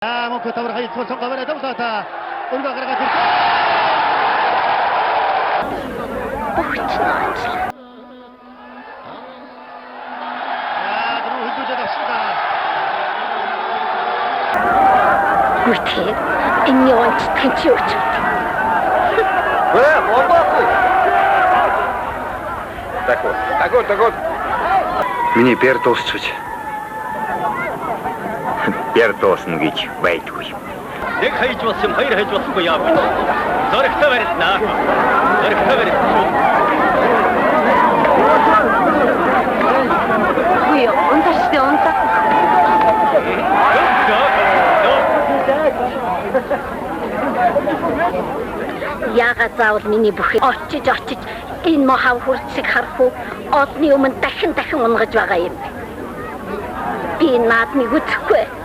Mungkin tawar kayu kosong kamera itu sata. Untuk kerja kerja. Terus itu jadi sudah. Gute, ini orang terkejut. Takut. Миний бэр дуусчих. Бэр дуусна гэж байдгүй. Нэг хайж болсон, хоёр хайж болохгүй яа бид. Зөрөгтэй барьснаа. Зөрөгтэй барьсан. Ой, унтаа. Яагаад заавал миний бүхэл очиж энэ мохав хурцыг харах уу? Одны өмнө дахин унгаж байгаа юм. Би наадмыг үзэхгүй.